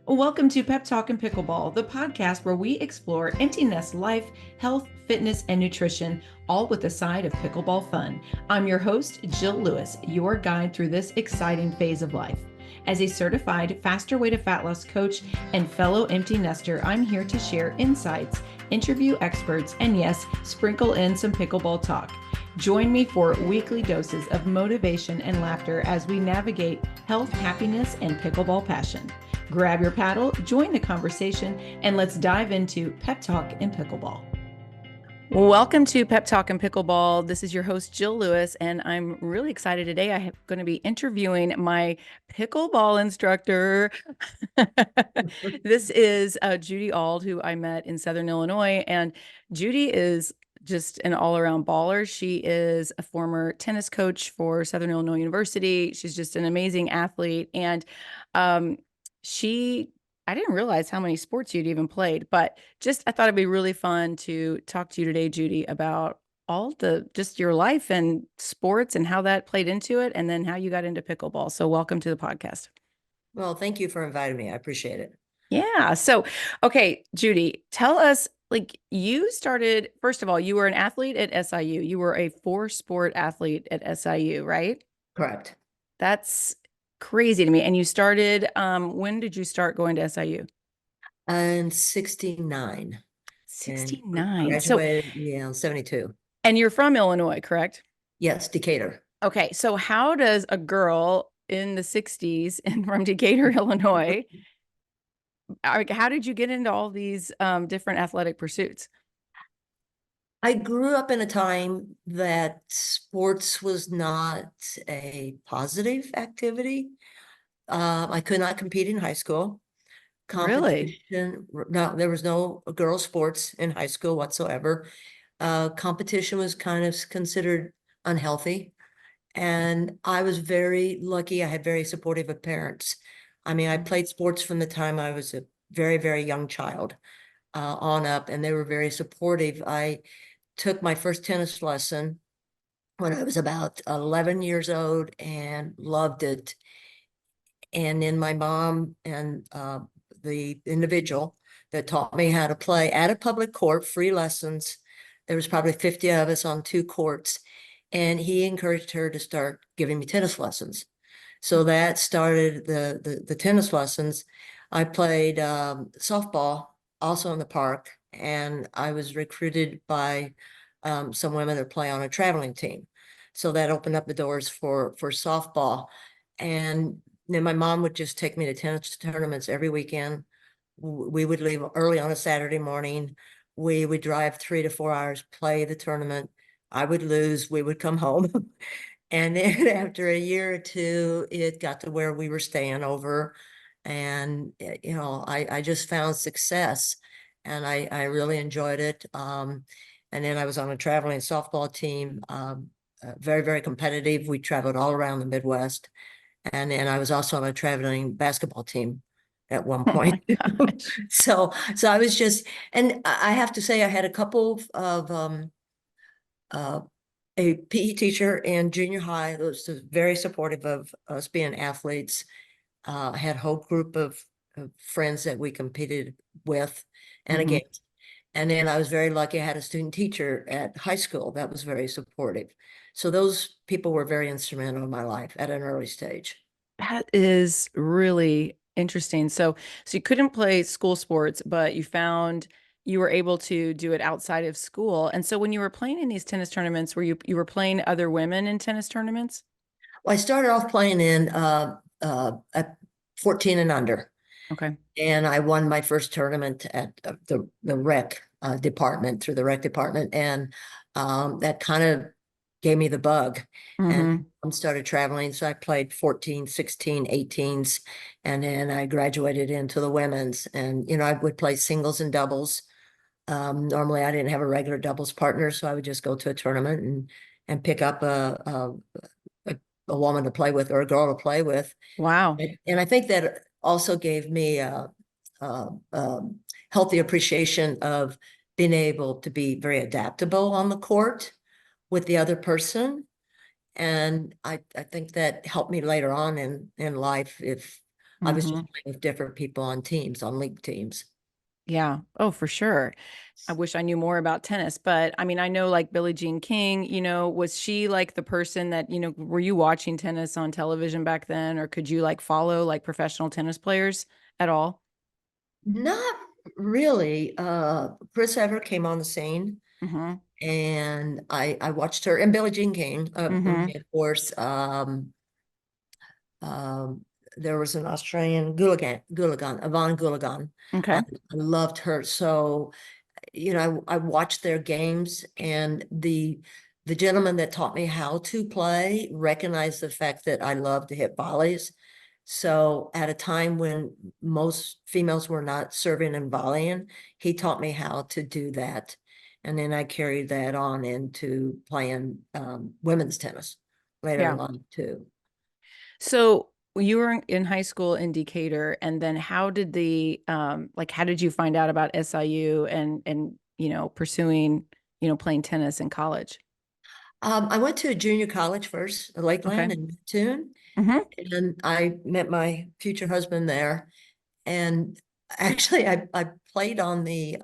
Welcome to Pep Talk and Pickleball, the podcast where we explore empty nest life, health, fitness, and nutrition, all with a side of pickleball fun. I'm your host, Jill Lewis, your guide through this exciting phase of life. As a certified faster way to fat loss coach and fellow empty nester, I'm here to share insights, interview experts, and yes, sprinkle in some pickleball talk. Join me for weekly doses of motivation and laughter as we navigate health, happiness, and pickleball passion. Grab your paddle, join the conversation, and let's dive into Pep Talk and Pickleball. Welcome to Pep Talk and Pickleball. This is your host, Jill Lewis, and I'm really excited today. I'm going to be interviewing my pickleball instructor. This is Judy Auld, who I met in Southern Illinois, and Judy is just an all-around baller. She is a former tennis coach for Southern Illinois University. She's just an amazing athlete, and I didn't realize how many sports you'd even played, but I thought it'd be really fun to talk to you today, Judy, about just your life and sports and how that played into it, and then how you got into pickleball. So welcome to the podcast. Well, thank you for inviting me. I appreciate it. Yeah. So, okay, Judy, tell us, you started, first of all, you were an athlete at SIU. You were a 4-sport athlete at SIU, right? Correct. That's crazy to me. And you started, when did you start going to SIU? In 69. 69. Graduated, in 72. And you're from Illinois, correct? Yes, Decatur. Okay. So how does a girl in the 60s and from Decatur, Illinois, how did you get into all these different athletic pursuits? I grew up in a time that sports was not a positive activity. I could not compete in high school. Really? No, there was no girls' sports in high school whatsoever. Competition was kind of considered unhealthy. And I was very lucky. I had very supportive of parents. I mean, I played sports from the time I was a very, very young child on up, and they were very supportive. I took my first tennis lesson when I was about 11 years old and loved it. And then my mom and the individual that taught me how to play at a public court, free lessons. There was probably 50 of us on 2 courts. And he encouraged her to start giving me tennis lessons. So that started the tennis lessons. I played softball also in the park, and I was recruited by some women that play on a traveling team. So that opened up the doors for softball. And then my mom would just take me to tennis tournaments every weekend. We would leave early on a Saturday morning. We would drive 3 to 4 hours, play the tournament. I would lose, we would come home. And then after a year or two, it got to where we were staying over. And, I just found success, and I really enjoyed it. And then I was on a traveling softball team, very, very competitive. We traveled all around the Midwest. And then I was also on a traveling basketball team at one point. Oh so I was just, and I have to say, I had a couple of a PE teacher in junior high that was very supportive of us being athletes. I had a whole group of friends that we competed with and Mhm. against. And then I was very lucky. I had a student teacher at high school that was very supportive. So those people were very instrumental in my life at an early stage. That is really interesting. So you couldn't play school sports, but you were able to do it outside of school. And so when you were playing in these tennis tournaments, you were playing other women in tennis tournaments? Well, I started off playing in at 14 and under. Okay. And I won my first tournament at the rec department, through the rec department. And that kind of gave me the bug. And Mm-hmm. I started traveling. So I played 14, 16, 18s. And then I graduated into the women's. And, I would play singles and doubles. Normally I didn't have a regular doubles partner, so I would just go to a tournament and pick up a woman to play with or a girl to play with. Wow. And I think that also gave me a healthy appreciation of being able to be very adaptable on the court with the other person. And I think that helped me later on in life. If I was just Hmm. playing with different people on teams, on league teams. Yeah. Oh, for sure. I wish I knew more about tennis, but I mean, I know like Billie Jean King, was she like the person that, were you watching tennis on television back then, or could you like follow like professional tennis players at all? Not really. Chris Ever came on the scene, Hmm. and I watched her and Billie Jean King. Hmm. Of course, um, there was an Australian Goulagan, Yvonne Goulagan. I, Okay. I loved her. So, I watched their games, and the gentleman that taught me how to play recognized the fact that I love to hit volleys. So at a time when most females were not serving and volleying, he taught me how to do that. And then I carried that on into playing women's tennis later in Yeah. life too. So you were in high school in Decatur, and then how did how did you find out about SIU and pursuing, playing tennis in college? I went to a junior college first, Okay. Lakeland in Mattoon, Hmm. and I met my future husband there. And actually, I played on the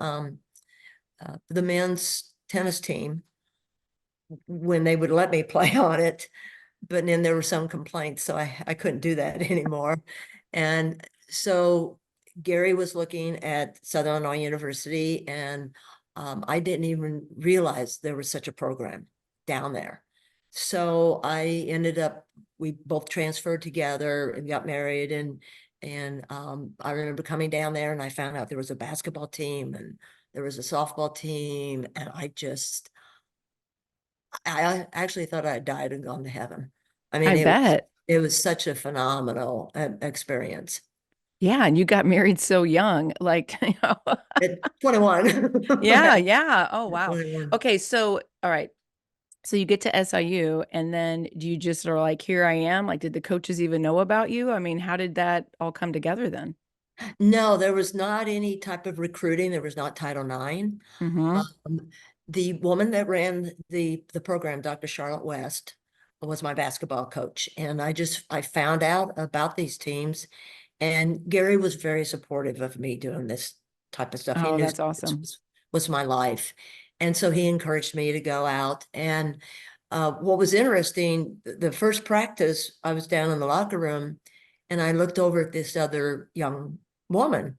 men's tennis team when they would let me play on it. But then there were some complaints, so I couldn't do that anymore. And so Gary was looking at Southern Illinois University, and I didn't even realize there was such a program down there. So I ended up, we both transferred together and got married, and I remember coming down there and I found out there was a basketball team and there was a softball team, and I actually thought I died and gone to heaven. I mean, I bet. it was such a phenomenal experience. Yeah, and you got married so young, like, At 21. yeah, yeah. Oh, wow. 21. Okay, so all right. So you get to SIU, and then do you just are like, here I am? Like, did the coaches even know about you? I mean, how did that all come together then? No, there was not any type of recruiting. There was not Title IX. Hmm. Um, the woman that ran the program, Dr. Charlotte West, was my basketball coach. And I found out about these teams, and Gary was very supportive of me doing this type of stuff. He Oh, knew that's this awesome. was my life. And so he encouraged me to go out. And what was interesting, the first practice, I was down in the locker room and I looked over at this other young woman,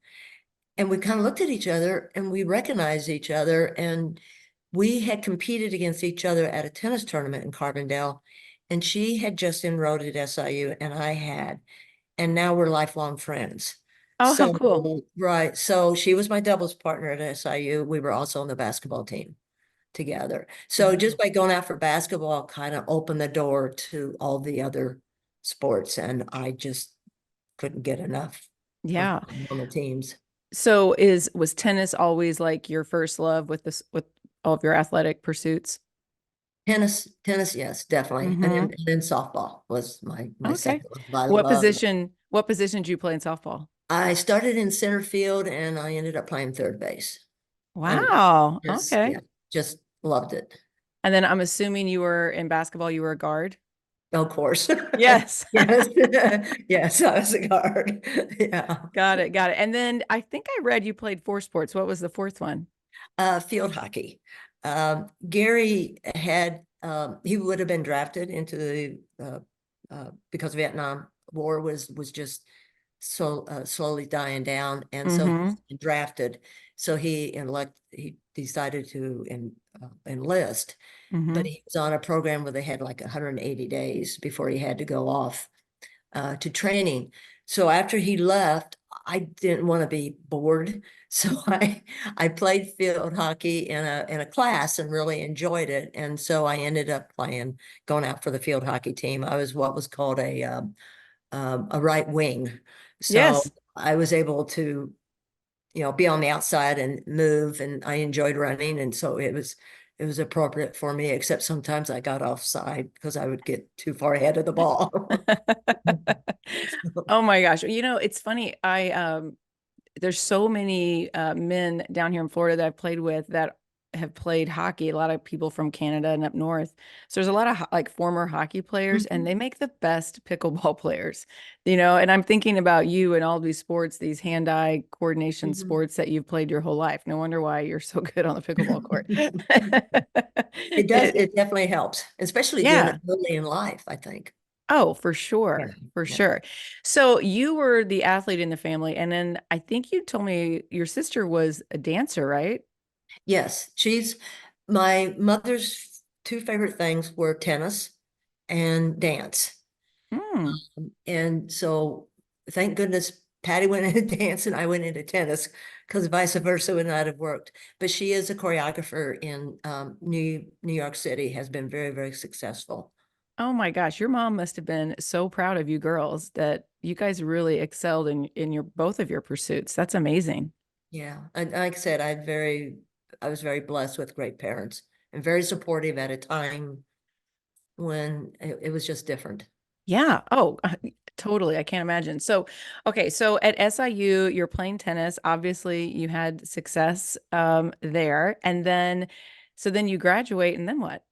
and we kind of looked at each other and we recognized each other. And we had competed against each other at a tennis tournament in Carbondale. And she had just enrolled at SIU and I had, and now we're lifelong friends. Oh, how So, cool. right. So she was my doubles partner at SIU. We were also on the basketball team together. So just Wow. by going out for basketball kind of opened the door to all the other sports. And I just couldn't get enough of Yeah. being on the teams. So was tennis always like your first love with all of your athletic pursuits? Tennis, yes, definitely. And then, Hmm. and then softball was my Okay. second love. I love. What position did you play in softball? I started in center field and I ended up playing third base. And Wow. just, Okay. yeah, just loved it. And then I'm assuming you were in basketball, you were a guard. Of course. Yes. Yes. Yes, I was a guard. Yeah. Got it. Got it. And then I think I read you played four sports. What was the fourth one? Field hockey. Gary he would have been drafted into the because Vietnam War was just so slowly dying down, and so he Mm-hmm. was drafted. So he decided to enlist, but Mm-hmm. he was on a program where they had like 180 days before he had to go off to training. So after he left, I didn't want to be bored. So I played field hockey in a class and really enjoyed it. And so I ended up going out for the field hockey team. I was what was called a right wing. So Yes. I was able to, be on the outside and move, and I enjoyed running. And so it was appropriate for me, except sometimes I got offside because I would get too far ahead of the ball. Oh my gosh. It's funny. There's so many men down here in Florida that I've played with that have played hockey, a lot of people from Canada and up north. So there's a lot of like former hockey players, and Mhm. they make the best pickleball players, and I'm thinking about you and all these sports, these hand-eye coordination Mhm. sports that you've played your whole life. No wonder why you're so good on the pickleball court. It does, it definitely helps, especially doing it Yeah. early in life, I think. Oh, for Yeah, sure. For yeah. sure. So you were the athlete in the family, and then I think you told me your sister was a dancer, right? Yes, she's my mother's two favorite things were tennis and dance. Hmm. And so thank goodness Patty went into dance and I went into tennis because vice versa would not have worked. But she is a choreographer in New York City, has been very, very successful. Oh my gosh, your mom must have been so proud of you girls that you guys really excelled in your both of your pursuits. That's amazing. Yeah. And like I said, I was very blessed with great parents and very supportive at a time when it was just different. Yeah. Oh, totally. I can't imagine. So, okay, so at SIU, you're playing tennis. Obviously, you had success there. And then so then you graduate and then what?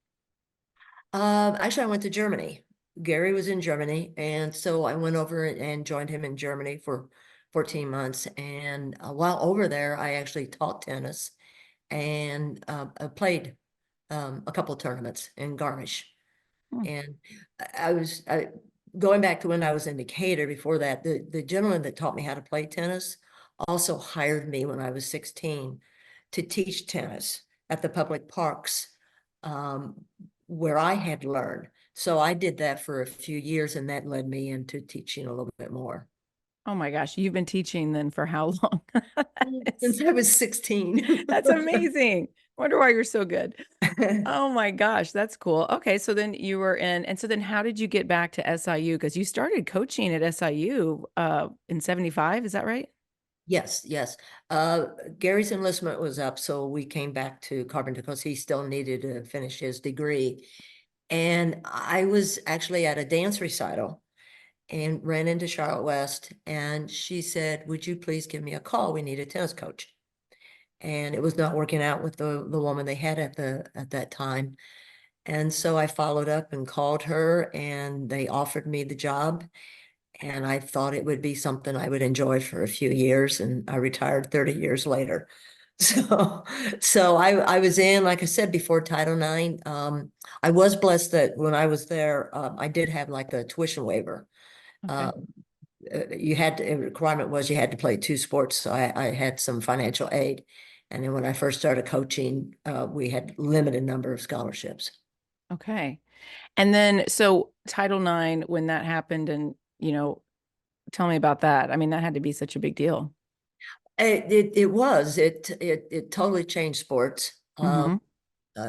Actually, I went to Germany. Gary was in Germany, and so I went over and joined him in Germany for 14 months. And while over there, I actually taught tennis and I played a couple of tournaments in Garmisch. Hmm. And going back to when I was in Decatur before that, the gentleman that taught me how to play tennis also hired me when I was 16 to teach tennis at the public parks um, where I had learned. So I did that for a few years, and that led me into teaching a little bit more. Oh my gosh, you've been teaching then for how long? Since I was 16. That's amazing. Wonder why you're so good. Oh my gosh, that's cool. Okay, so then you were in, and so then how did you get back to SIU? Because you started coaching at SIU in 75, is that right? Yes, yes. Uh, Gary's enlistment was up, so we came back to Carpenter because he still needed to finish his degree. And I was actually at a dance recital and ran into Charlotte West, and she said, "Would you please give me a call? We need a tennis coach." And it was not working out with the woman they had at that time. And so I followed up and called her, and they offered me the job. And I thought it would be something I would enjoy for a few years, and I retired 30 years later. So, so I was in, like I said, before Title IX. I was blessed that when I was there, I did have like a tuition waiver. Okay. Uh, you had to, a requirement was you had to play two sports, so I had some financial aid. And then when I first started coaching, we had limited number of scholarships. Okay. And then so Title IX, when that happened, and tell me about that. I mean, that had to be such a big deal. It totally changed sports. Mm-hmm.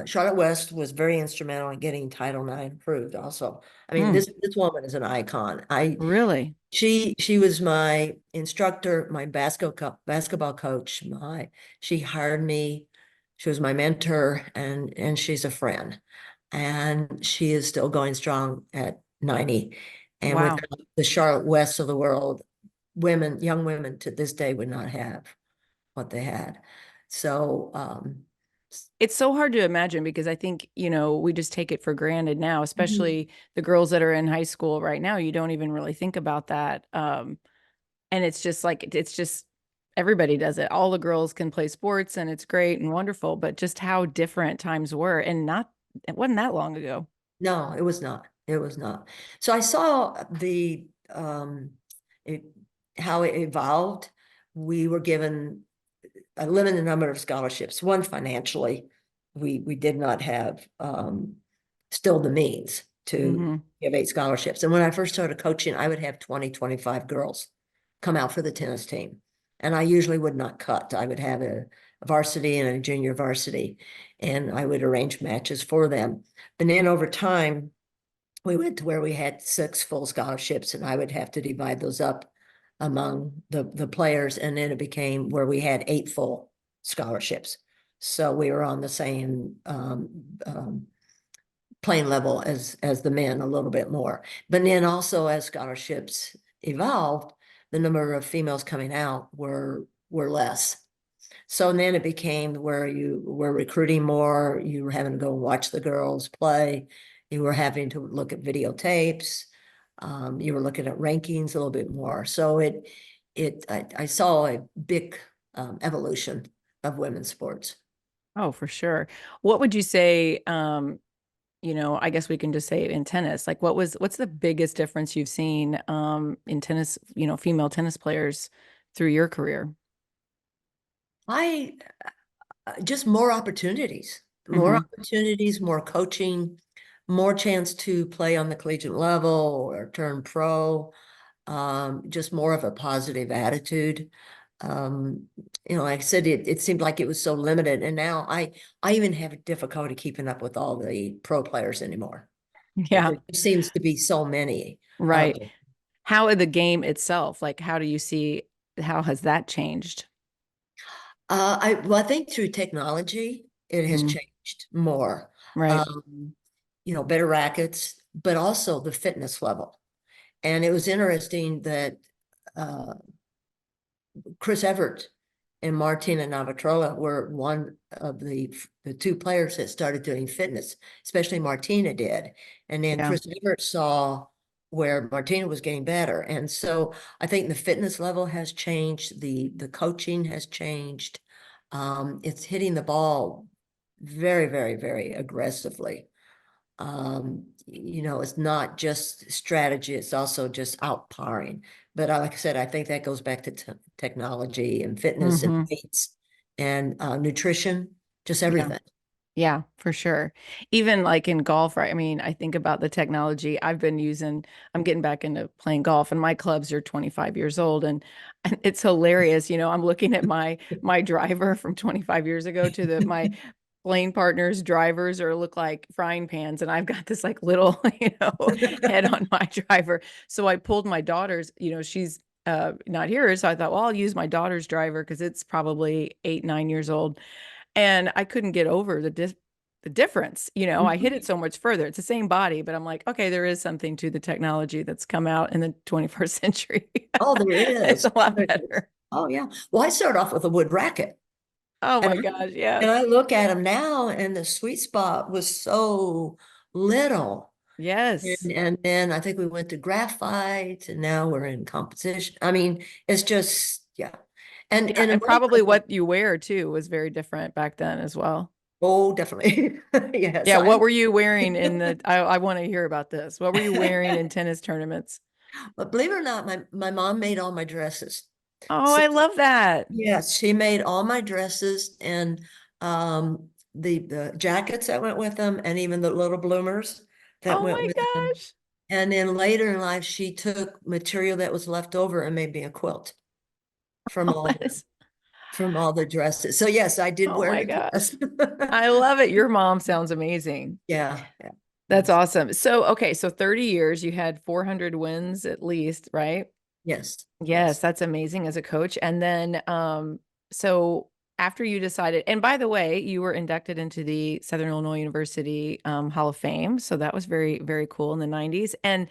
Charlotte West was very instrumental in getting Title IX approved also. I mean, Hmm. this woman is an icon. Really? She was my instructor, my basketball coach. She hired me. She was my mentor, and she's a friend. And she is still going strong at 90. And Wow. without the Charlotte West of the world, young women to this day would not have what they had. So It's so hard to imagine because I think, we just take it for granted now, Mhm. especially the girls that are in high school right now. You don't even really think about that. And it's just like, it's just everybody does it. All the girls can play sports and it's great and wonderful, but just how different times were and it wasn't that long ago. No, it was not. It was not. So I saw it, how it evolved. We were given a limited number of scholarships. One financially, we did not have still the means to Hmm. give 8 scholarships. And when I first started coaching, I would have 20, 25 girls come out for the tennis team. And I usually would not cut. I would have a varsity and a junior varsity, and I would arrange matches for them. And then over time, we went to where we had 6 full scholarships, and I would have to divide those up among the players. And then it became where we had 8 full scholarships. So we were on the same playing level as the men a little bit more. But then also as scholarships evolved, the number of females coming out were less. So then it became where you were recruiting more, you were having to go watch the girls play, you were having to look at videotapes, you were looking at rankings a little bit more. So I saw a big evolution of women's sports. Oh, for sure. What would you say, I guess we can just say it in tennis. Like what's the biggest difference you've seen in tennis, female tennis players through your career? I just more Hmm. opportunities, more coaching, more chance to play on the collegiate level or turn pro, just more of a positive attitude. Um, like I said, it seemed like it was so limited, and now I even have difficulty keeping up with all the pro players anymore. Yeah, There seems to be so many out right. there. How is the game itself? Like, how do you see, how has that changed? I think through technology, it has Mm, changed more. right. Um, better rackets, but also the fitness level. And it was interesting that uh, Chris Everett and Martina Navratilova were one of the two players that started doing fitness, especially Martina did. And then Yeah. Chris Everett saw where Martina was getting better. And so I think the fitness level has changed, the coaching has changed. It's hitting the ball very, very, very aggressively. It's not just strategy, it's also just outpowering. But like I said, I think that goes back to technology and fitness and Hmm. weights and nutrition, just Yeah. everything. Yeah, for sure. Even like in golf, right? I mean, I think about the technology I'm getting back into playing golf and my clubs are 25 years old and it's hilarious. I'm looking at my driver from 25 years ago to my playing partners' drivers or look like frying pans and I've got this like little, head on my driver. So I pulled my daughter's, she's not here. So I thought, well, I'll use my daughter's driver because it's probably 8, 9 years old and I couldn't get over the difference. I hit it Mhm. so much further. It's the same body, but I'm like, okay, there is something to the technology that's come out in the 21st century. Oh, there It's is. a lot There is. better. Oh, yeah. Well, I started off with a wood racket. Oh And my I, gosh, and yes. I look at them now, and the sweet spot was so little. Yes. And then I think we went to graphite, and now we're in competition. I mean, it's just, yeah. Yeah, And in and my probably opinion, what you wear too was very different back then as well. oh, definitely. Yes, Yeah, what were you wearing in the I want to hear about this. What were you wearing in tennis tournaments? but believe it or not, my mom made all my dresses. Oh, So I love that. yes, she made all my dresses and the jackets that went with them, and even the little bloomers that Oh went my with them. gosh. And then later in life, she took material that was left over and made me a quilt from Oh, all that the is, from all the dresses. So yes, I did oh wear my the gosh. dress. I love it. Your mom sounds amazing. Yeah, yeah, That's yes, awesome. So, okay, so 30 years, you had 400 wins at least, right? yes, Yes, yes. that's amazing as a coach. And then, so after you decided, and by the way, you were inducted into the Southern Illinois University Hall of Fame. So that was very, very cool in the 90s. And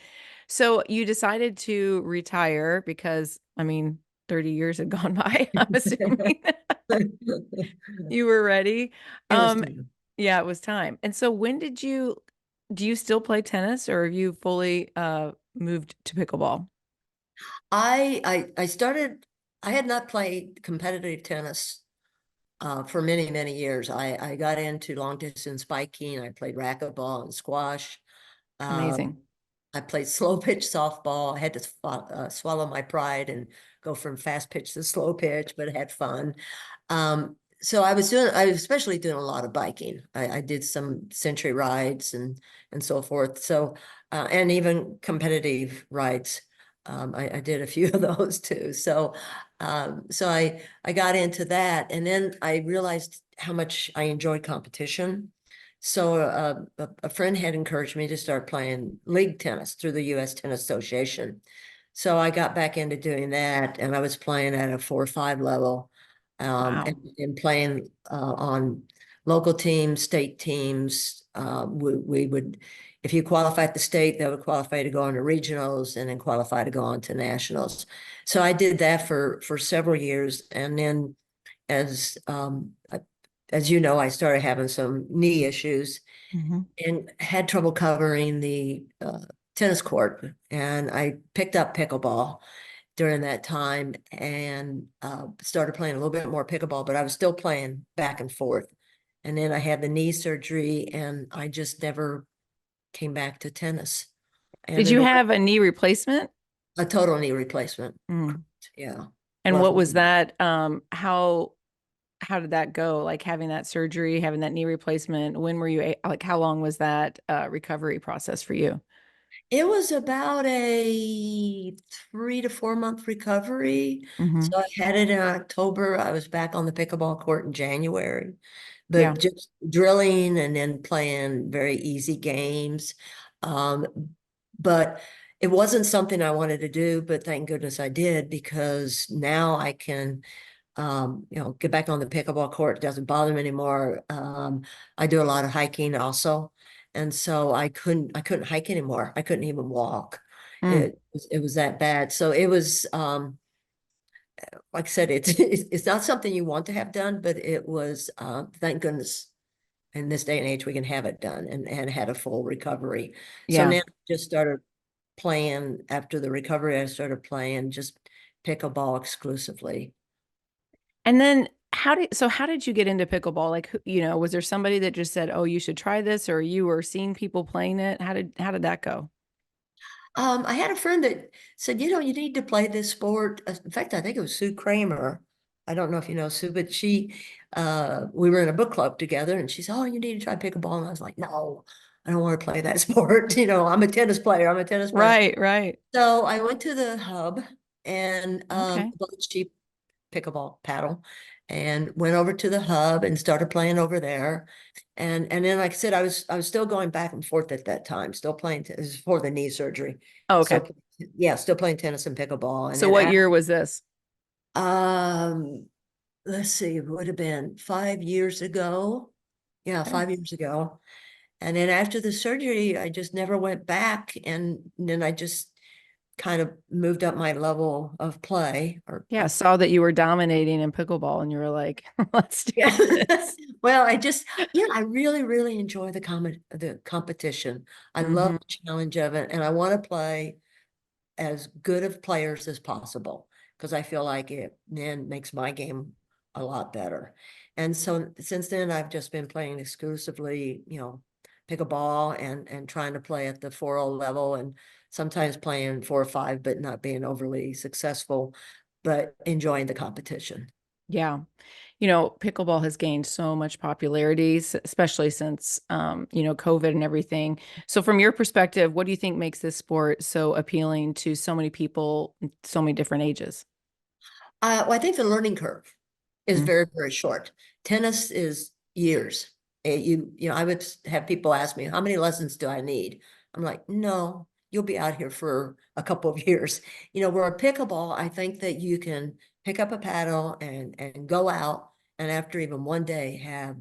so you decided to retire because, I mean, 30 years had gone by, I'm assuming you were ready. It was Um, time. yeah, it was time. And so do you still play tennis or have you fully moved to pickleball? I started. I had not played competitive tennis for many, many years. I got into long distance biking. I played racquetball and squash. Um, Amazing. I played slow pitch softball. I had to swallow my pride and go from fast pitch to slow pitch, but had fun. So I was especially doing a lot of biking. I did some century rides and so forth. So, and even competitive rides. I did a few of those too. So I got into that, and then I realized how much I enjoyed competition. So a friend had encouraged me to start playing league tennis through the U.S. Tennis Association. So I got back into doing that, and I was playing at a 4 or 5 level, Wow. and playing on local teams, state teams. We would, if you qualified the state, they would qualify to go on to regionals, and then qualify to go on to nationals. So I did that for several years, and then as you know, I started having some knee issues Mhm. and had trouble covering the tennis court. And I picked up pickleball during that time and started playing a little bit more pickleball, but I was still playing back and forth. And then I had the knee surgery and I just never came back to tennis. And Did in you order have a knee replacement? a total knee replacement. Mm. Yeah. And Left what was knee. that? How did that go? Like having that surgery, having that knee replacement, when were you like how long was that recovery process for you? It was about a 3 to 4 month recovery. Hmm. So I had it in October. I was back on the pickleball court in January, Yeah. but just drilling and then playing very easy games. Um, but it wasn't something I wanted to do, but thank goodness I did because now I can get back on the pickleball court. It doesn't bother me anymore. I do a lot of hiking also. And so I couldn't hike anymore. I couldn't even walk. Mm. It was that bad. So it was, like I said, it's not something you want to have done, but it was, thank goodness in this day and age, we can have it done and had a full recovery. So Yeah. now I just started playing after the recovery. I started playing just pickleball exclusively. And then how did you get into pickleball? Like, was there somebody that just said, "Oh, you should try this," or you were seeing people playing it? How did that go? I had a friend that said, you need to play this sport. In fact, I think it was Sue Kramer. I don't know if you know Sue, but we were in a book club together and she said, oh, you need to try pickleball. And I was like, no, I don't want to play that sport. I'm a tennis player. I'm a tennis player. Right, right. So I went to the hub and Okay. bought a cheap pickleball paddle and went over to the hub and started playing over there. And then, like I said, I was still going back and forth at that time, still playing. This is before the knee surgery. Oh, okay. Still, yeah, still playing tennis and pickleball. And So then, what year was this? um, let's see, it would have been 5 years ago. Yeah, Okay. 5 years ago. And then after the surgery, I just never went back. And then I just kind of moved up my level of play Yeah, saw that you were dominating in pickleball and you were like, let's do yeah. this. Well, I really, really enjoy the competition. I love Hmm. the challenge of it, and I want to play as good of players as possible because I feel like it then makes my game a lot better. And so since then, I've just been playing exclusively, pickleball and trying to play at the 4-0 level and sometimes playing 4 or 5, but not being overly successful, but enjoying the competition. Yeah. Pickleball has gained so much popularity, especially since, COVID and everything. So from your perspective, what do you think makes this sport so appealing to so many people, so many different ages? Well, I think the learning curve is Mm. very, very short. Tennis is years. I would have people ask me, how many lessons do I need? I'm like, no, you'll be out here for a couple of years. Where a pickleball, I think that you can pick up a paddle and go out and after even one day have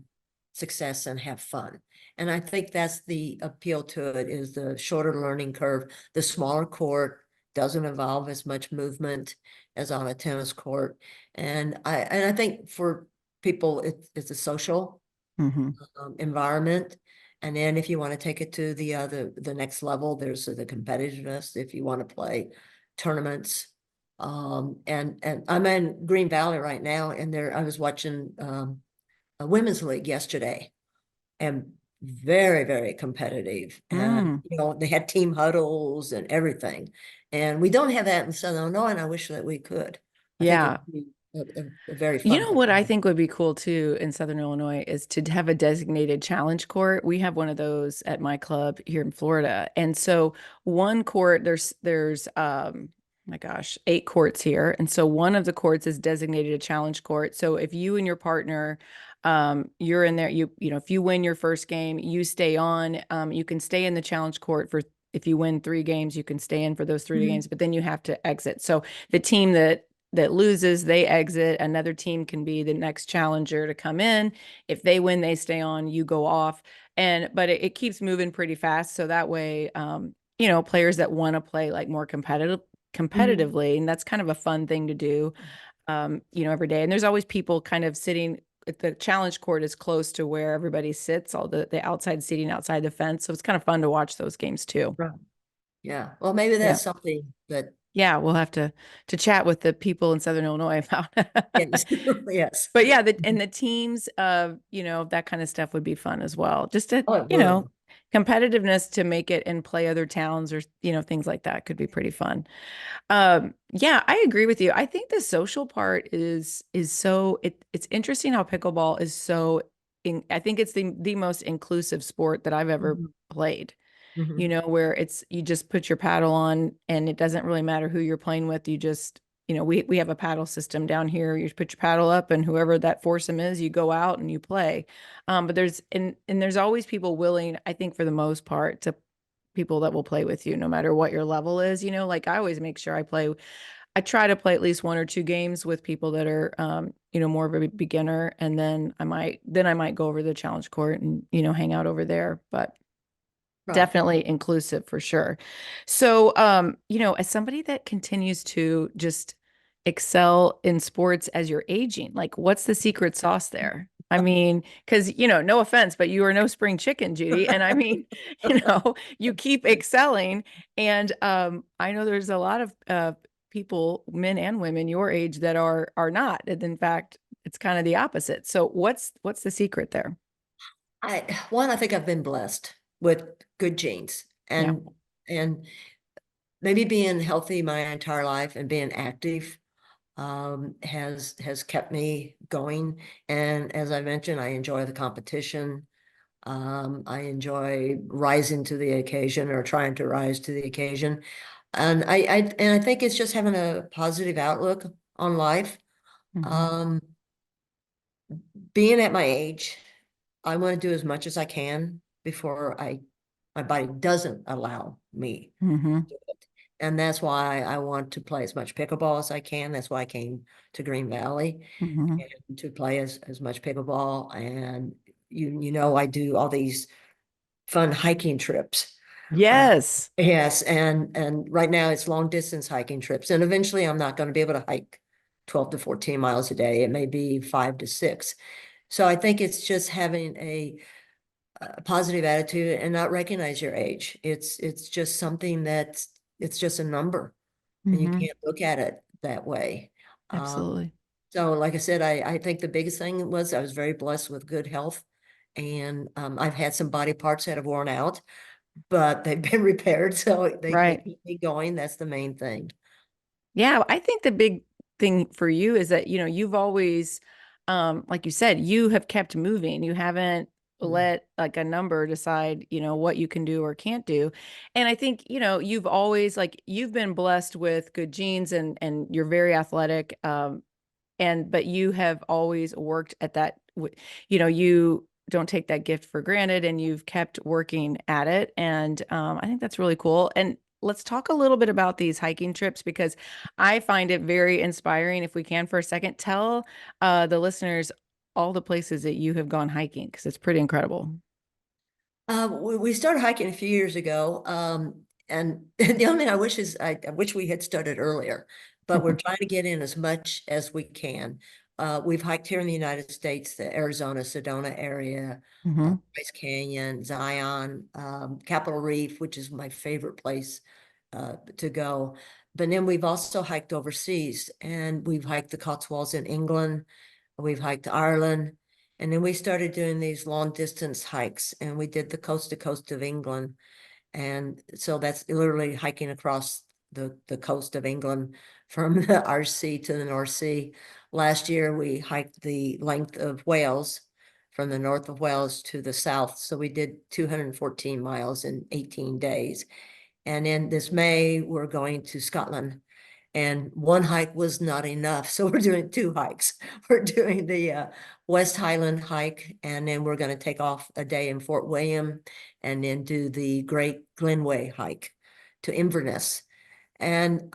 success and have fun. And I think that's the appeal to it is the shorter learning curve, the smaller court doesn't involve as much movement as on a tennis court. And I think for people, it's a social Hmm. environment. And then if you want to take it to the next level, there's the competitiveness. If you want to play tournaments, and I'm in Green Valley right now, and there I was watching a women's league yesterday, and very, very competitive. And Mm. they had team huddles and everything. And we don't have that in Southern Illinois, and I wish that we could. I think Yeah. it'd be a very You fun know thing what to I have. think would be cool too in Southern Illinois is to have a designated challenge court. We have one of those at my club here in Florida. And so one court, there's my gosh, 8 courts here. And so one of the courts is designated a challenge court. So if you and your partner you're in there, if you win your first game, you stay on. You can stay in the challenge court for if you win 3 games, you can stay in for those 3 games, Mhm. but then you have to exit. So the team that loses, they exit. Another team can be the next challenger to come in. If they win, they stay on, you go off. But it keeps moving pretty fast. So that way, players that want to play like more Mhm. competitively, and that's kind of a fun thing to do. every day. And there's always people kind of sitting. The challenge court is close to where everybody sits, all the outside seating outside the fence. So it's kind of fun to watch those games too. Right. Yeah. Well, maybe Yeah. that's something that, Yeah, we'll have to chat with the people in Southern Illinois about yes, it. yes. But yeah, and the teams that kind of stuff would be fun as well. Just to, Oh, it would. competitiveness to make it and play other towns or, things like that could be pretty fun. Yeah, I agree with you. I think the social part is it's interesting how pickleball is so I think it's the most inclusive sport that I've ever Mhm, played. mhm. Where you just put your paddle on and it doesn't really matter who you're playing with. You just, we have a paddle system down here. You put your paddle up and whoever that foursome is, you go out and you play. But there's always people willing, I think for the most part, to people that will play with you no matter what your level is. Like I always make sure I try to play at least one or two games with people that are more of a beginner, and then I might go over to the challenge court and hang out over there. But Right. definitely inclusive for sure. So, as somebody that continues to just excel in sports as you're aging, like what's the secret sauce there? I mean, because, no offense, but you are no spring chicken, Judy. And I mean, you keep excelling. And I know there's a lot of people, men and women your age that are not. And in fact, it's kind of the opposite. So what's the secret there? I think I've been blessed with good genes Yeah. and maybe being healthy my entire life and being active has kept me going. And as I mentioned, I enjoy the competition. I enjoy rising to the occasion or trying to rise to the occasion. And I think it's just having a positive outlook on life. Hmm. Um, Being at my age, I want to do as much as I can before my body doesn't allow me Hmm. to do it. And that's why I want to play as much pickleball as I can. That's why I came to Green Valley Hmm. and to play as much pickleball. And I do all these fun hiking trips. Uh, Yes. yes, and right now it's long distance hiking trips. And eventually I'm not going to be able to hike 12 to 14 miles a day. It may be 5 to 6. So I think it's just having a positive attitude and not recognize your age. It's just something it's just a number, and you Hmm. can't look at it that way. Um, Absolutely. so like I said, I think the biggest thing was I was very blessed with good health, and I've had some body parts that have worn out, but they've been repaired, so they Right. keep me going. That's the main thing. Yeah, I think the big thing for you is that, you've always, like you said, you have kept moving. You haven't Mm. let like a number decide, what you can do or can't do. And I think, you've always like you've been blessed with good genes and you're very athletic. But you have always worked at that. You don't take that gift for granted, and you've kept working at it. And I think that's really cool. And let's talk a little bit about these hiking trips because I find it very inspiring. If we can, for a second, tell the listeners all the places that you have gone hiking because it's pretty incredible. We started hiking a few years ago, and the only thing I wish is I wish we had started earlier, but we're trying to get in as much as we can. We've hiked here in the United States, the Arizona, Sedona area, Hmm. Bryce Canyon, Zion, Capitol Reef, which is my favorite place to go. But then we've also hiked overseas, and we've hiked the Cotswolds in England. We've hiked Ireland. And then we started doing these long distance hikes, and we did the coast to coast of England. And so that's literally hiking across the coast of England from the RC to the North Sea. Last year, we hiked the length of Wales from the north of Wales to the south. So we did 214 miles in 18 days. And in this May, we're going to Scotland, and one hike was not enough. So we're doing two hikes. We're doing the West Highland hike, and then we're going to take off a day in Fort William and then do the Great Glenway hike to Inverness. And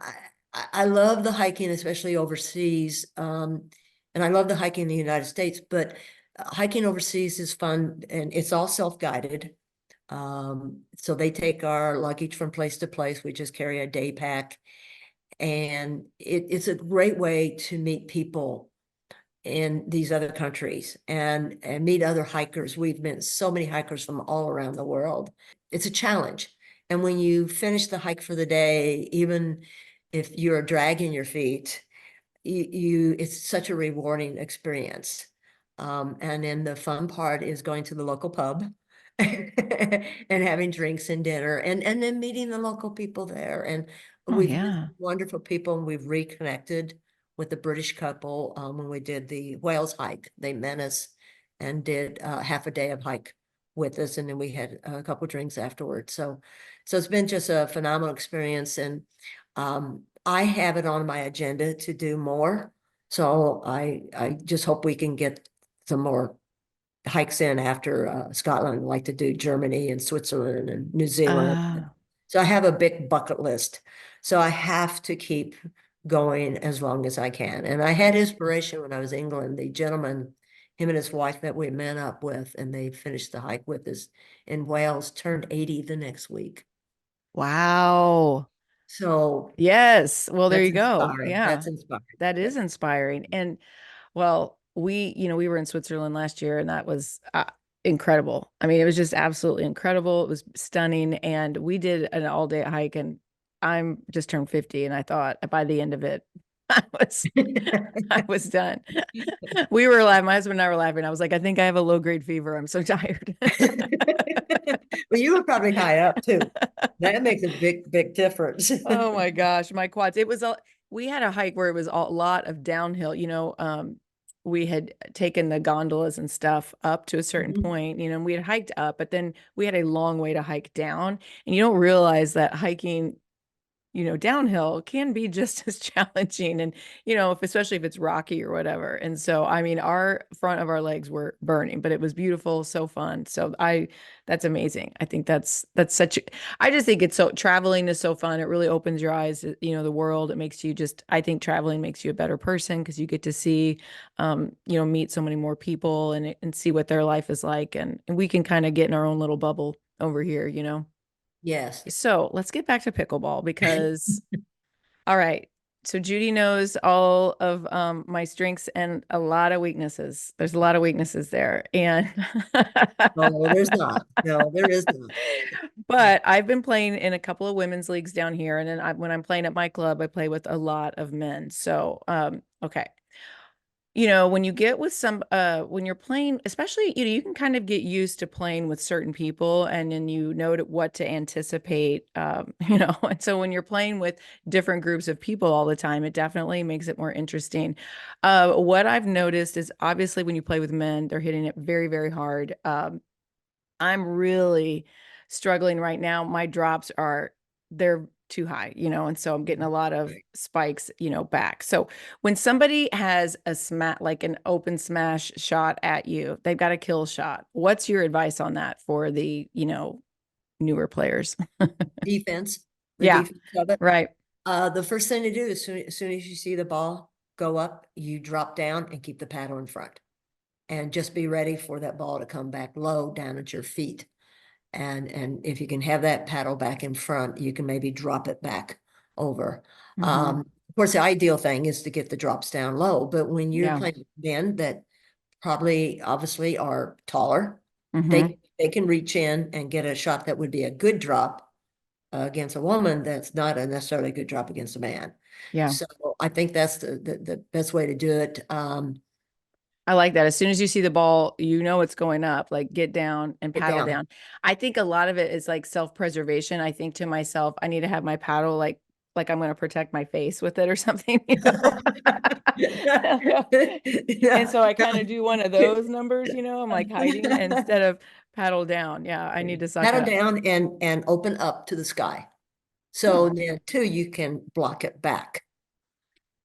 I love the hiking, especially overseas. And I love the hiking in the United States, but hiking overseas is fun, and it's all self-guided. So they take our luggage from place to place. We just carry a day pack, And it's a great way to meet people in these other countries and meet other hikers. We've met so many hikers from all around the world. It's a challenge. And when you finish the hike for the day, even if you're dragging your feet, it's such a rewarding experience. And then the fun part is going to the local pub and having drinks and dinner and then meeting the local people there. And Oh, we've met yeah. wonderful people, and we've reconnected with the British couple when we did the Wales hike. They met us and did half a day of hike with us, and then we had a couple drinks afterwards. So it's been just a phenomenal experience, and I have it on my agenda to do more. So I just hope we can get some more hikes in after Scotland. I'd like to do Germany and Switzerland and New Zealand. Uh, So I have a big bucket list. So I have to keep going as long as I can. And I had inspiration when I was in England. The gentleman, him and his wife that we met up with, and they finished the hike with us in Wales, turned 80 the next week. wow. So Yes. Well, there that's you go. inspiring. Yeah. That's inspiring. That is That's inspiring. And well, we were in Switzerland last year and that was incredible. I mean, it was just absolutely incredible. It was stunning. And we did an all day hike and I'm just turned 50 and I thought by the end of it, I was I was done. We were laughing. My husband and I were laughing. I was like, I think I have a low grade fever. I'm so tired. Well, you were probably high up too. That makes a big, big difference. Oh my gosh, my quads. It was we had a hike where it was a lot of downhill, we had taken the gondolas and stuff up to a certain Mhm. point, and we had hiked up, but then we had a long way to hike down. And you don't realize that hiking downhill can be just as challenging and, especially if it's rocky or whatever. And so, I mean, our front of our legs were burning, but it was beautiful, so fun. So that's amazing. I think that's I just think it's traveling is so fun. It really opens your eyes, the world. It makes you I think traveling makes you a better person because you get to see, meet so many more people and see what their life is like. And we can kind of get in our own little bubble over here. Yes. So let's get back to pickleball because, all right. So Judy knows all of my strengths and a lot of weaknesses. There's a lot of weaknesses there. And No, there's not. No, there is not. but I've been playing in a couple of women's leagues down here. And then when I'm playing at my club, I play with a lot of men. So okay. When you get with when you're playing, especially, you can kind of get used to playing with certain people and then you know what to anticipate, and so when you're playing with different groups of people all the time, it definitely makes it more interesting. What I've noticed is obviously when you play with men, they're hitting it very, very hard. I'm really struggling right now. My drops they're too high, and so I'm getting a lot of Right. spikes, back. So when somebody has like an open smash shot at you, they've got a kill shot. What's your advice on that for the, newer players? Defense, the Yeah, defense of it. right. The first thing to do as soon as you see the ball go up, you drop down and keep the paddle in front. And just be ready for that ball to come back low down at your feet. And if you can have that paddle back in front, you can maybe drop it back over. Hmm. Of course, the ideal thing is to get the drops down low, but when you're Yeah. playing men that probably obviously are taller, Hmm. they can reach in and get a shot that would be a good drop against a woman that's not a necessarily good drop against a man. Yeah. So I think that's the best way to do it. I like that. As soon as you see the ball, it's going up, like get down and Get paddle down. down. I think a lot of it is like self-preservation. I think to myself, I need to have my paddle like I'm going to protect my face with it or something. And Yeah. so I kind of do one of those numbers, I'm like hiding instead of paddle down. Yeah, I need to suck Paddle up. down and open up to the sky. Hmm. So then too, you can block it back.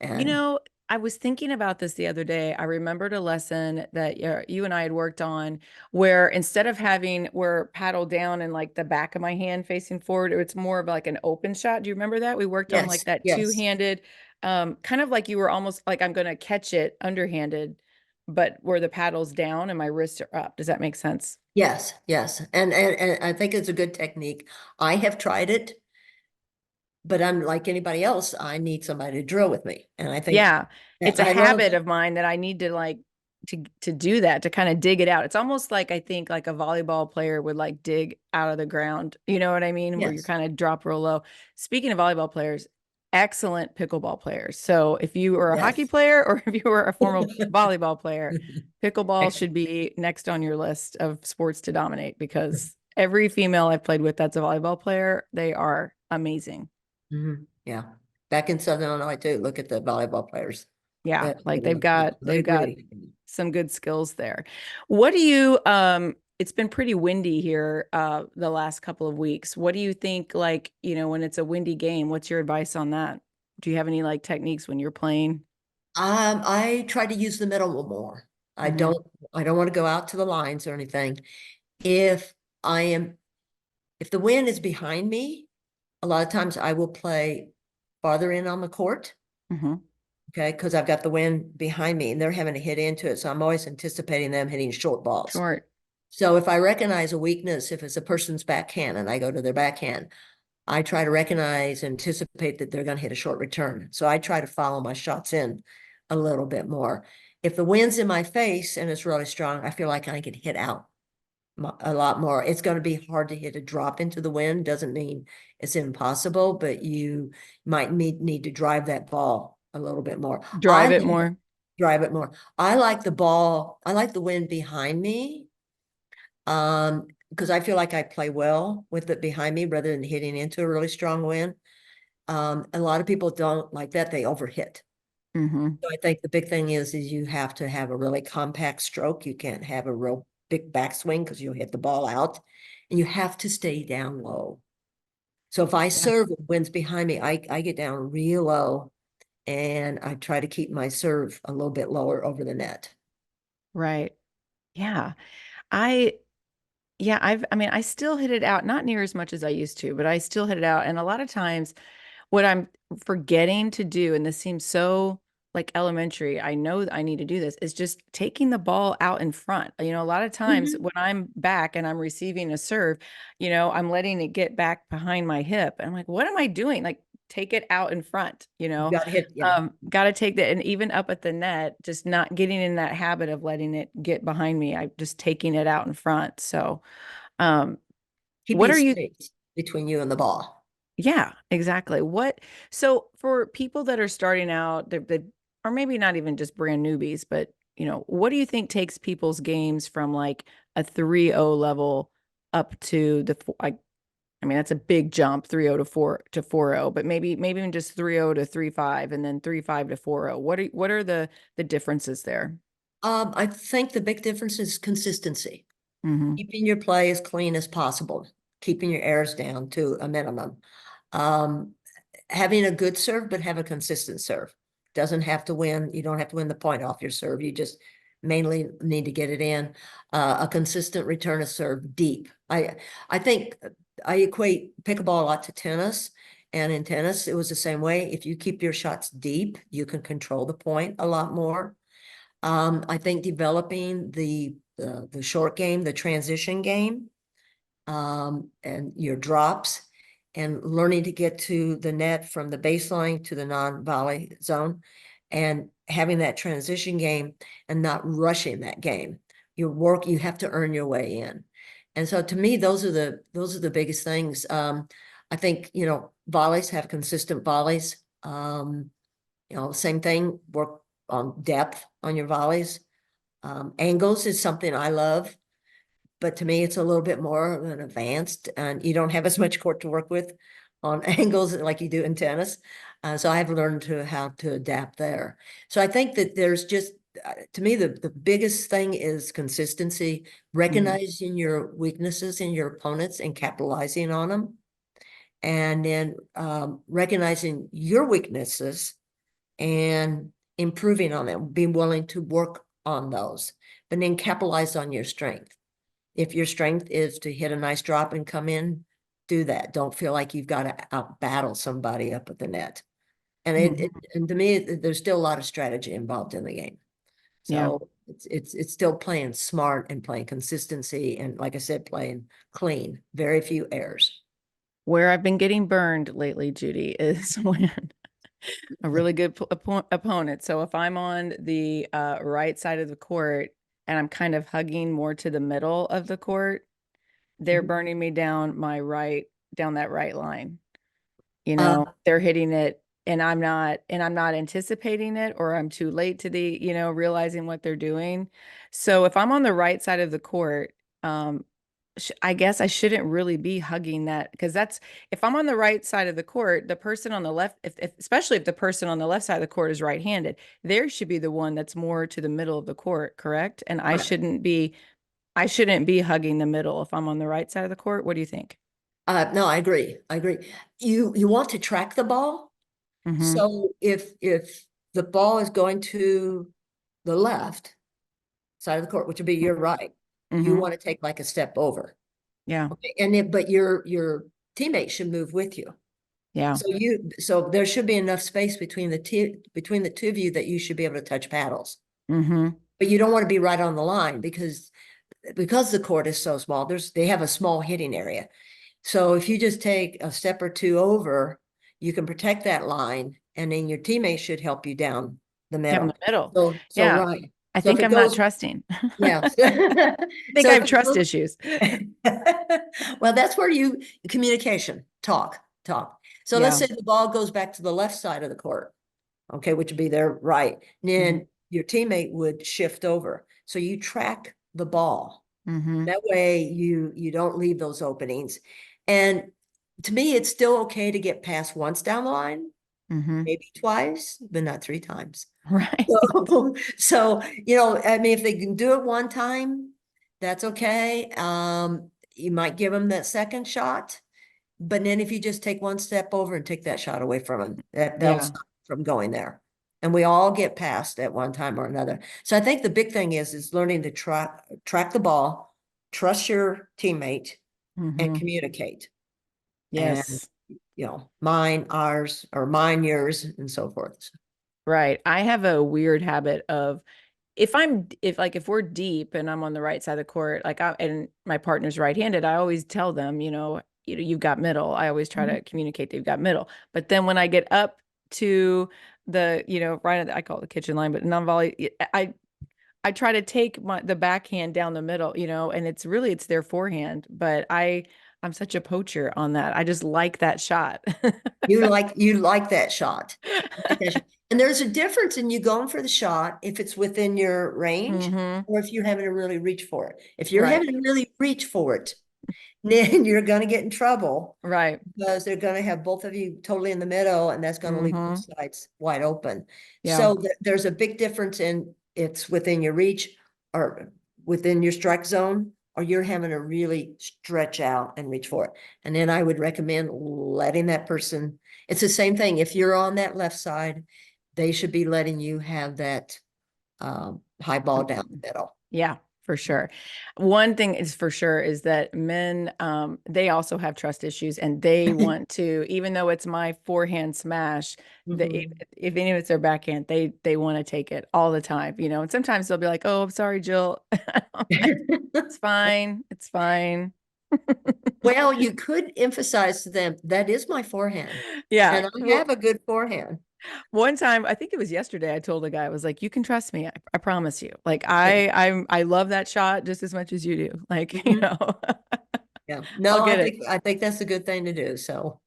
You And know, I was thinking about this the other day. I remembered a lesson that you and I had worked on where instead of having where paddle down and like the back of my hand facing forward, it's more of like an open shot. Do you remember that? We worked on like yes, that yes, two-handed, kind of like you were almost like I'm going to catch it underhanded, but where the paddle's down and my wrists are up. Does that make sense? yes, yes. And I think it's a good technique. I have tried it. but I'm like anybody else. I need somebody to drill with me. And I think Yeah. that It's a I love habit that. of mine that I need to like to do that, to kind of dig it out. It's almost like I think like a volleyball player would like dig out of the ground. You know what I mean? Where you Yes. kind of drop real low. Speaking of volleyball players, excellent pickleball players. So if you were a hockey Yes. player or if you were a former volleyball player, pickleball should be next on your list of sports to dominate because every female I've played with that's a volleyball player, they are amazing. Yeah. Back in Southern Illinois too. Look at the volleyball players. Yeah, That like yeah, I they've got agree. some good skills there. What do you it's been pretty windy here the last couple of weeks. What do you think like, when it's a windy game, what's your advice on that? Do you have any like techniques when you're playing? I try to use the middle more. I Hmm. don't I don't want to go out to the lines or anything. If I am if the wind is behind me, a lot of times I will play farther in on the court. Hmm. Okay, because I've got the wind behind me and they're having to hit into it. So I'm always anticipating them hitting short balls. Short. So if I recognize a weakness, if it's a person's backhand and I go to their backhand, I try to recognize, anticipate that they're going to hit a short return. So I try to follow my shots in a little bit more. If the wind's in my face and it's really strong, I feel like I can hit out a lot more. It's going to be hard to hit a drop into the wind. Doesn't mean it's impossible, but you might need to drive that ball a little bit more. Drive it more. Drive it more. I like the ball. I like the wind behind me. Because I feel like I play well with it behind me rather than hitting into a really strong wind. A lot of people don't like that. They overhit. Hmm. So I think the big thing is you have to have a really compact stroke. You can't have a real big backswing because you'll hit the ball out. And you have to stay down low. So if I Yeah. serve with winds behind me, I get down real low and I try to keep my serve a little bit lower over the net. Right. Yeah. I yeah, I mean, I still hit it out, not near as much as I used to, but I still hit it out. And a lot of times what I'm forgetting to do, and this seems so like elementary, I know that I need to do this, is just taking the ball out in front. A lot of times Mhm. when I'm back and I'm receiving a serve, I'm letting it get back behind my hip. And I'm like, what am I doing? Like, take it out in front, You got to hit, yeah. got to take that. And even up at the net, just not getting in that habit of letting it get behind me. I just taking it out in front. So, um, what Keeping are you space between you and the ball. yeah, exactly. So for people that are starting out, or maybe not even just brand newbies, but what do you think takes people's games from like a 3-0 level up to I mean, that's a big jump, 3-0 to 4-0, but maybe even just 3-0 to 3-5 and then 3-5 to 4-0. What are the differences there? I think the big difference is consistency. Hmm. Keeping your play as clean as possible, keeping your errors down to a minimum. Um, Having a good serve, but have a consistent serve. Doesn't have to win. You don't have to win the point off your serve. You just mainly need to get it in. A consistent return of serve deep. I think I equate pickleball a lot to tennis. And in tennis, it was the same way. If you keep your shots deep, you can control the point a lot more. I think developing the short game, the transition game, and your drops, and learning to get to the net from the baseline to the non-volley zone, and having that transition game and not rushing that game. You have to earn your way in. And so to me, those are the biggest things. I think, volleys have consistent volleys. Same thing, work on depth on your volleys. Angles is something I love, but to me, it's a little bit more of an advanced, and you don't have as much court to work with on angles like you do in tennis. So I have learned how to adapt there. So I think that there's just, to me, the biggest thing is consistency, Hmm. recognizing your weaknesses in your opponents and capitalizing on them. And then recognizing your weaknesses and improving on them, being willing to work on those, but then capitalize on your strength. If your strength is to hit a nice drop and come in, do that. Don't feel like you've got to out battle somebody up at the net. And Hmm. and to me, there's still a lot of strategy involved in the game. Yeah. So it's still playing smart and playing consistency and, like I said, playing clean. Very few errors. Where I've been getting burned lately, Judy, is when a really good opponent. So if I'm on the right side of the court and I'm kind of hugging more to the middle of the court, they're Mhm. burning me down down that right line. Uh, They're hitting it and I'm not anticipating it, or I'm too late to realizing what they're doing. So if I'm on the right side of the court, um, I guess I shouldn't really be hugging that, because if I'm on the right side of the court, the person on the left, especially if the person on the left side of the court is right-handed, there should be the one that's more to the middle of the court, correct? And right. I shouldn't be hugging the middle if I'm on the right side of the court. What do you think? No, I agree. I agree. You want to track the ball. Mm-hmm. So if the ball is going to the left side of the court, which would be your right, you Mm-hmm. want to take like a step over. Yeah. Okay. But your teammate should move with you. Yeah. So there should be enough space between between the two of you that you should be able to touch paddles. Mm-hmm. But you don't want to be right on the line because the court is so small, they have a small hitting area. So if you just take a step or two over, you can protect that line, and then your teammate should help you down the Down the middle. middle. So Yeah. right. I So if think it I'm not goes, trusting. yeah. I think So I if have it trust goes, issues. well, that's where you communication, talk. So let's Yeah. say the ball goes back to the left side of the court, okay, which would be their right. And Mm-hmm. then your teammate would shift over. So you track the ball. Mm-hmm. That way you don't leave those openings. And to me, it's still okay to get past once down the line, Mm-hmm. maybe twice, but not three times. Right. So, I mean, if they can do it one time, that's okay. You might give them that second shot, but then if you just take one step over and take that shot away from them, that'll Yeah. stop from going there. And we all get past at one time or another. So I think the big thing is learning to track the ball, trust your teammate, and Mm-hmm. communicate. And Yes. mine, ours, or mine, yours, and so forth. Right. I have a weird habit of, if we're deep and I'm on the right side of the court, and my partner's right-handed, I always tell them, you've got middle. I always try to communicate that you've got middle. But then when I get up to right at I call it the kitchen line, but non-volley, I try to take the backhand down the middle, and it's their forehand, but I'm such a poacher on that. I just like that shot. You like that shot. You like that shot. And there's a difference in you going for the shot if it's within your range Hmm. or if you're having to really reach for it. If you're Right. having to really reach for it, then you're going to get in trouble Right. because they're going to have both of you totally in the middle, and that's going to leave both Hmm. sides wide open. Yeah. So there's a big difference in it's within your reach or within your strike zone, or you're having to really stretch out and reach for it. And then I would recommend letting that person, it's the same thing. If you're on that left side, they should be letting you have that high ball down the middle. Yeah, for sure. One thing is for sure is that men, they also have trust issues, and they want to, even though it's my forehand smash, Mhm. if any of it's their backhand, they want to take it all the time, and sometimes they'll be like, "Oh, I'm sorry, Jill." I'm like, it's fine. It's fine. Well, you could emphasize to them, that is my forehand. Yeah. And I Well, have a good forehand. one time, I think it was yesterday, I told a guy, I was like, "You can trust me. I promise you. Like Yeah. I love that shot just as much as you do. Like, Mhm. Yeah. I'll No, I get it." think I think that's a good thing to do. So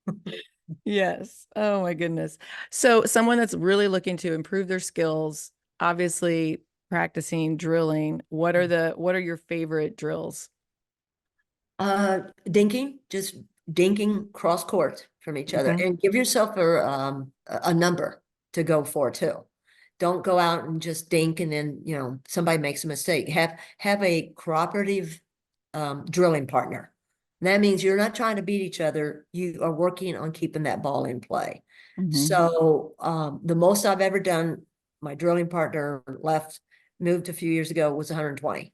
Yes. Oh my goodness. So someone that's really looking to improve their skills, obviously practicing drilling, what are your favorite drills? dinking, just dinking cross court from each other, Hmm. and give yourself a number to go for too. Don't go out and just dink and then, somebody makes a mistake. Have a cooperative drilling partner. That means you're not trying to beat each other. You are working on keeping that ball in play. Hmm. So the most I've ever done, my drilling partner left, moved a few years ago, was 120.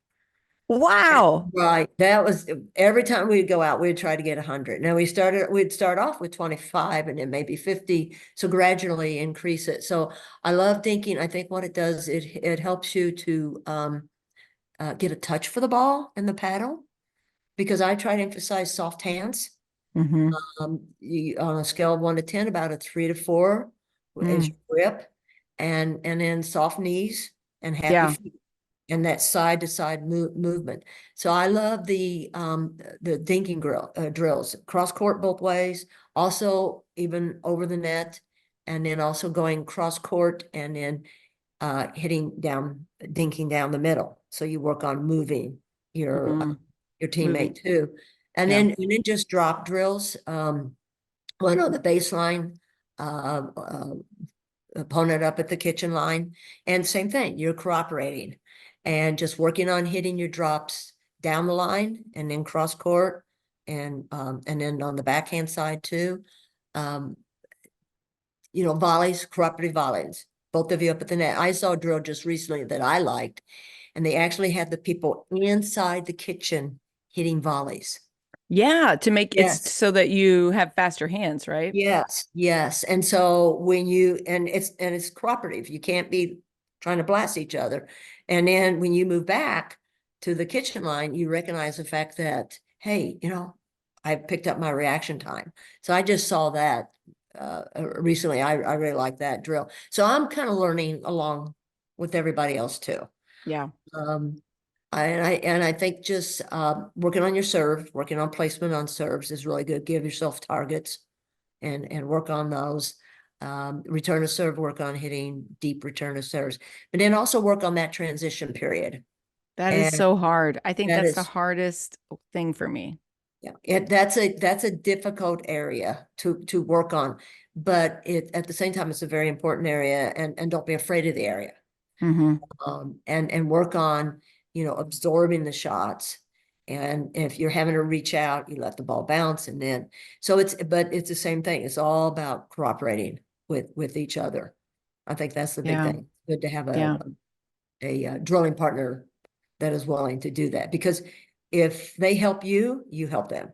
Wow. Right. That was every time we'd go out, we'd try to get 100. Now we'd start off with 25 and then maybe 50. So gradually increase it. So I love thinking, I think what it does, it helps you to get a touch for the ball and the paddle, because I try to emphasize soft hands. Mm-hmm. On a scale of 1 to 10, about a 3 to 4 as Mm. your grip, and then soft knees and happy Yeah. feet, and that side to side movement. So I love the dinking drills, cross court both ways, also even over the net, and then also going cross court and then dinking down the middle. So you work on moving your uh, Mm-hmm. your Moving. teammate too. And Yeah. then just drop drills. One on the baseline, uh, uh, opponent up at the kitchen line. And same thing, you're cooperating and just working on hitting your drops down the line and then cross court and then on the backhand side too. Um, volleys, cooperative volleys, both of you up at the net. I saw a drill just recently that I liked, and they actually had the people inside the kitchen hitting volleys. Yeah. To make it's Yes. so that you have faster hands, right? Yes, yes. And so when you and it's cooperative, you can't be trying to blast each other. And then when you move back to the kitchen line, you recognize the fact that, hey, I picked up my reaction time. So I just saw that recently. I really like that drill. So I'm kind of learning along with everybody else too. Yeah. Um, and I think just working on your serve, working on placement on serves is really good. Give yourself targets and work on those. Return to serve, work on hitting deep return to serves, but then also work on that transition period. That is And so hard. I think that that's the is, hardest thing for me. yeah, that's a difficult area to work on, but at the same time, it's a very important area, and don't be afraid of the area. Mm-hmm. And work on, absorbing the shots. And if you're having to reach out, you let the ball bounce, and then but it's the same thing. It's all about cooperating with each other. I think that's the big Yeah. thing. Good to have a Yeah. a drilling partner that is willing to do that, because if they help you, you help them.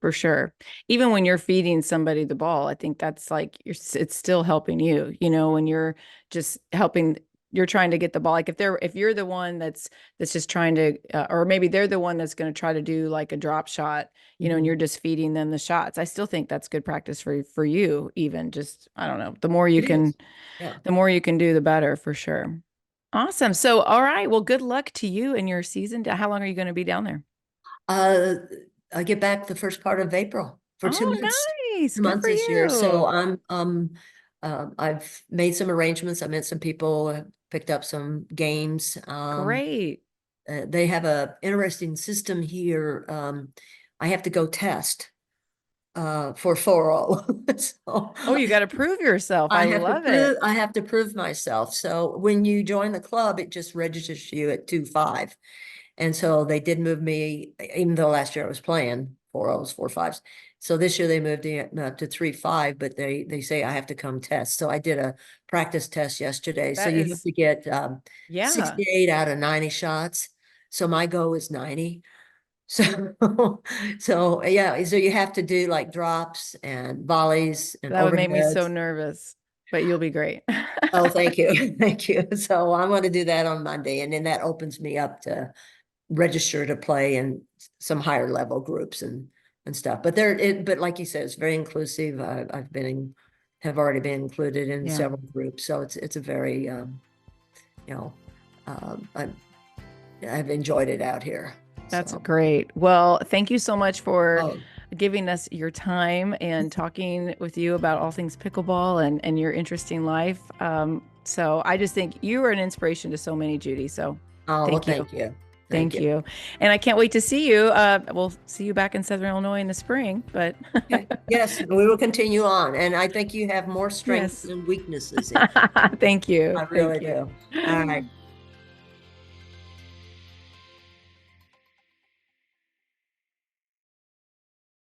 For sure. Even when you're feeding somebody the ball, I think that's like it's still helping you, when you're just helping, you're trying to get the ball. Like if you're the one that's just trying to or maybe they're the one that's going to try to do like a drop shot, and Mhm. you're just feeding them the shots. I still think that's good practice for you, even just I don't know. The more you It can is. Yeah. the more you can do, the better for sure. Awesome. So all right, well, good luck to you in your season. How long are you going to be down there? Uh, I get back the first part of April for two Oh, months, nice. two Good months for this year. So you. I've made some arrangements. I met some people, picked up some games. Great. They have a interesting system here. I have to go test for 4-0. So Oh, you got to prove yourself. I I have to love it. prove myself. So when you join the club, it just registers you at 2-5. And so they did move me, even though last year I was playing 4-0s, 4-5s. So this year they moved me up to 3-5, but they say I have to come test. So I did a practice test yesterday. So That you have is, to get yeah, 68 out of 90 shots. So my goal is 90. So so yeah, so you have to do like drops and volleys and that would make me so overheads. nervous, but you'll be great. Oh, thank you. Thank you. So I'm going to do that on Monday, and then that opens me up to register to play in some higher level groups and stuff. But like you said, it's very inclusive. Have already been included in Yeah, several groups, so it's a very you know, um, I, I've enjoyed it out here. that's So, great. Well, thank you so much for oh, giving us your time and talking with you about all things pickleball and your interesting life. So I just think you are an inspiration to so many, Judy. So well, thank you. thank you, thank Thank you. you. And I can't wait to see you. We'll see you back in Southern Illinois in the spring, but Okay. Yes, we will continue on, and I think you have more strengths yes. than weaknesses in. Thank you. I Thank really you. do. All right.